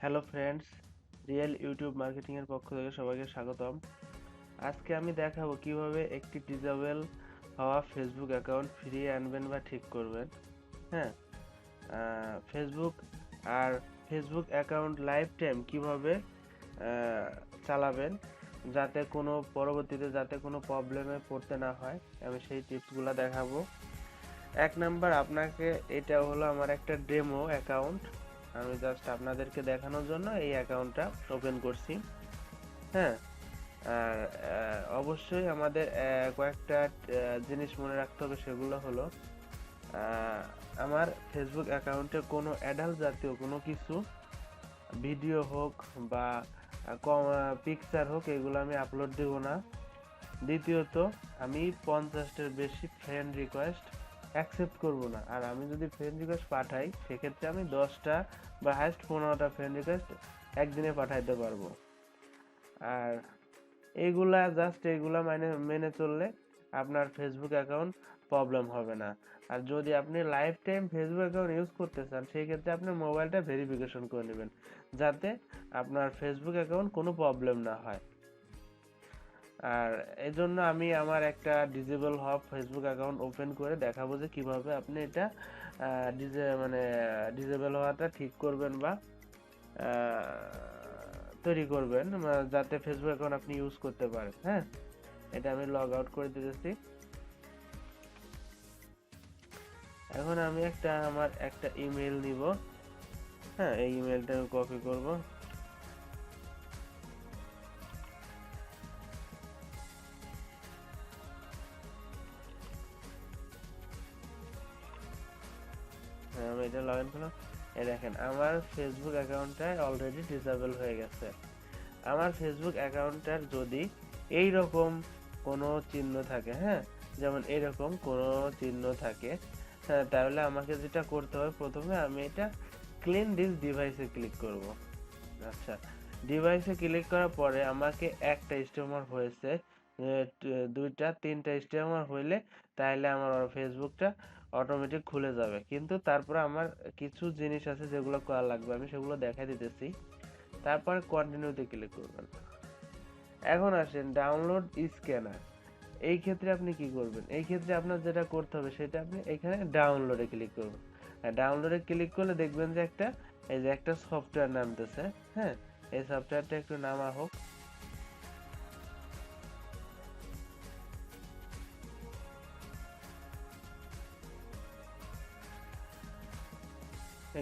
Hello friends, real YouTube marketing এর পক্ষ থেকে সবাইকে স্বাগতম। আজকে আমি দেখাবো কিভাবে একটি ডিজেবল হওয়া ফেসবুক অ্যাকাউন্ট ফিরিয়ে আনবেন বা ঠিক করবেন। হ্যাঁ, ফেসবুক আর ফেসবুক অ্যাকাউন্ট লাইফ টাইম কিভাবে আহ, চালাবেন যাতে কোনো পরবর্তীতে যাতে কোনো প্রবলেমে পড়তে না হয়, আমি সেই টিপসগুলো দেখাবো। এক নাম্বার, আপনাকে এটা হলো আমার একটা ডেমো অ্যাকাউন্ট। আমি জাস্ট আপনাদেরকে দেখানোর জন্য এই অ্যাকাউন্টটা ওপেন করছি। হ্যাঁ, আর অবশ্যই আমাদের কয়েকটা জিনিস মনে রাখতে হবে। সেগুলো হলো আহ, আমার ফেসবুক অ্যাকাউন্টে কোনো অ্যাডাল্ট জাতীয় কোনো কিছু, ভিডিও হোক বা পিকচার হোক, এগুলো আমি আপলোড দেব না। দ্বিতীয়ত, আমি 50টার বেশি ফ্রেন্ড রিকোয়েস্ট অ্যাকসেপ্ট করব না। আর আমি যদি ফ্রেন্ড রিকোয়েস্ট পাঠাই, সেক্ষেত্রে আমি 10টা বা হাইস্ট 15টা ফ্রেন্ড রিকোয়েস্ট একদিনে পাঠাইতে পারবো। আর এইগুলা মানে মেনে চললে আপনার ফেসবুক অ্যাকাউন্ট প্রবলেম হবে না। আর যদি আপনি life time Facebook account use করতে চান, সেই ক্ষেত্রে আপনি মোবাইলটা ভেরিফিকেশন করে নেবেন, যাতে আপনার ফেসবুক অ্যাকাউন্ট কোনো প্রবলেম না হয়। আর এই জন্য আমি আমার একটা ডিজেবল হওয়া ফেসবুক অ্যাকাউন্ট ওপেন করে দেখাবো যে কিভাবে আপনি এটা ডিজেবল হওয়াটা ঠিক করবেন বা তৈরি করবেন, যাতে ফেসবুক অ্যাকাউন্ট আপনি ইউজ করতে পারেন। হ্যাঁ, এটা আমি লগ আউট করে দিতেছি। এখন আমি আমার একটা ইমেল নিব। হ্যাঁ, এই ইমেলটা কপি করব। হ্যাঁ, আমি এটা লগ ইন করলাম। এই দেখেন, আমার ফেসবুক অ্যাকাউন্টটা অলরেডি ডিসেবল হয়ে গেছে। আমার ফেসবুক অ্যাকাউন্টটার যদি এই রকম কোনো চিহ্ন থাকে, হ্যাঁ, যেমন এরকম কোনো চিহ্ন থাকে, হ্যাঁ, তাহলে আমাকে যেটা করতে হবে, প্রথমে আমি এটা ক্লিন দিস ডিভাইসে ক্লিক করব। আচ্ছা, ডিভাইসে ক্লিক করার পরে আমাকে একটা স্টিমার হয়েছে, দুইটা তিনটা স্টিমার হইলে তাহলে আমার ফেসবুকটা অটোমেটিক খুলে যাবে। কিন্তু তারপরে আমার কিছু জিনিস আছে যেগুলো করা লাগবে, আমি সেগুলো দেখাই দিতেছি। তারপর কন্টিনিউতে ক্লিক করবেন। এখন আসেন ডাউনলোড স্ক্যানার। এই ক্ষেত্রে আপনি কি করবেন? এই ক্ষেত্রে আপনার যেটা করতে হবে, সেটা আপনি এখানে ডাউনলোডে ক্লিক করবেন। আর ডাউনলোডে ক্লিক করলে দেখবেন যে এই যে একটা সফটওয়্যার নামতেছে। হ্যাঁ, এই সফটওয়্যারটা একটু নামা হোক।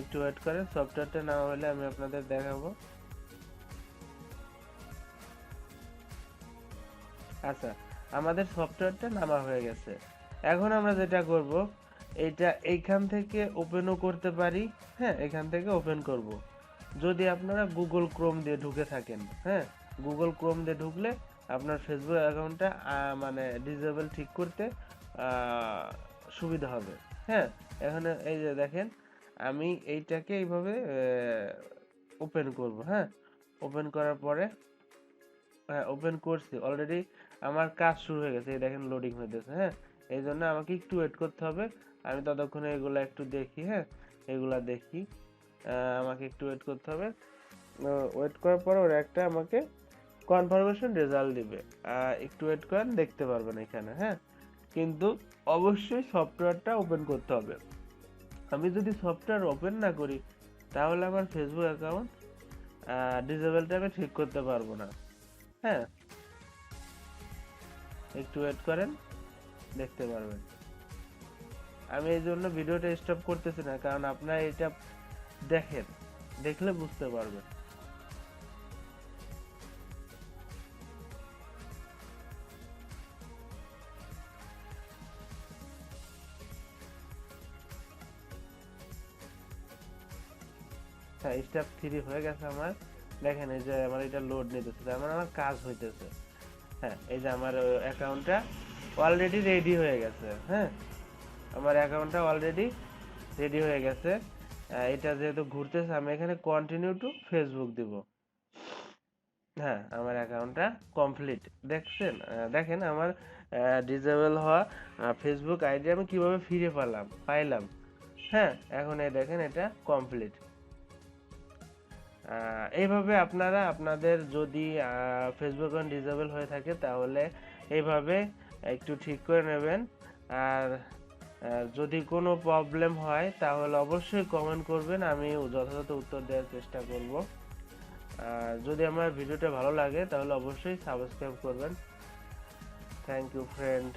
একটু ওয়েট করেন, সফটওয়্যারটা নামা হলে আমি আপনাদের দেখাবো। আচ্ছা, আমাদের সফটওয়্যারটা নামা হয়ে গেছে। এখন আমরা যেটা করব, এটা এইখান থেকে ওপেনও করতে পারি। হ্যাঁ, এখান থেকে ওপেন করব। যদি আপনারা গুগল ক্রোম দিয়ে ঢুকে থাকেন, হ্যাঁ, গুগল ক্রোম দিয়ে ঢুকলে আপনার ফেসবুক অ্যাকাউন্টটা মানে ডিসেবল ঠিক করতে আহ, সুবিধা হবে। হ্যাঁ, এখানে এই যে দেখেন, আমি এইটাকে এইভাবে ওপেন করব। হ্যাঁ, ওপেন করার পরে, হ্যাঁ, ওপেন করছি অলরেডি। আমার কাজ শুরু হয়ে গেছে, এই দেখেন লোডিং হইতেছে। হ্যাঁ, এই জন্য আমাকে একটু ওয়েট করতে হবে। আমি ততক্ষণে এগুলা একটু দেখি। হ্যাঁ, এগুলা দেখি। আমাকে একটু ওয়েট করতে হবে। ওয়েট করার পর ওরা একটা আমাকে কনফার্মেশন রেজাল্ট দিবে। একটু ওয়েট করেন, দেখতে পারবেন এখানে। হ্যাঁ, কিন্তু অবশ্যই সফটওয়্যারটা ওপেন করতে হবে। আমি যদি সফটওয়্যার ওপেন না করি, তাহলে আমার ফেসবুক অ্যাকাউন্ট ডিসেবলটা আমি ঠিক করতে পারবো না। হ্যাঁ, একটু ওয়েট করেন, দেখতে পারবেন। আমি এই জন্য ভিডিওটা স্টপ করতেছি না, কারণ আপনারা এটা দেখেন, দেখলে বুঝতে পারবেন। হ্যাঁ, স্টেপ 3 হয়ে গেছে আমার। দেখেন, এই যে আমার এটা লোড নিতেছে, তার মানে আমার কাজ হইতেছে। হ্যাঁ, এই যে আমার অ্যাকাউন্টটা অলরেডি রেডি হয়ে গেছে। হ্যাঁ, আমার অ্যাকাউন্টটা অলরেডি রেডি হয়ে গেছে। এটা যেহেতু ঘুরতেছে, আমি এখানে কন্টিনিউ টু ফেসবুক দিব। হ্যাঁ, আমার অ্যাকাউন্টটা কমপ্লিট। দেখছেন? দেখেন আমার ডিসেবল হওয়া ফেসবুক আইডি আমি কিভাবে ফিরে পাইলাম। হ্যাঁ, এখন এই দেখেন, এটা কমপ্লিট। এইভাবে আপনারা আপনাদের যদি ফেসবুক অ্যাকাউন্ট ডিসেবল হয়ে থাকে তাহলে এইভাবে একটু ঠিক করে নেবেন। আর যদি কোনো প্রবলেম হয় তাহলে অবশ্যই কমেন্ট করবেন, আমি যথাযথ উত্তর দেওয়ার চেষ্টা করব। যদি আমার ভিডিওটা ভালো লাগে তাহলে অবশ্যই সাবস্ক্রাইব করবেন। Thank you friend.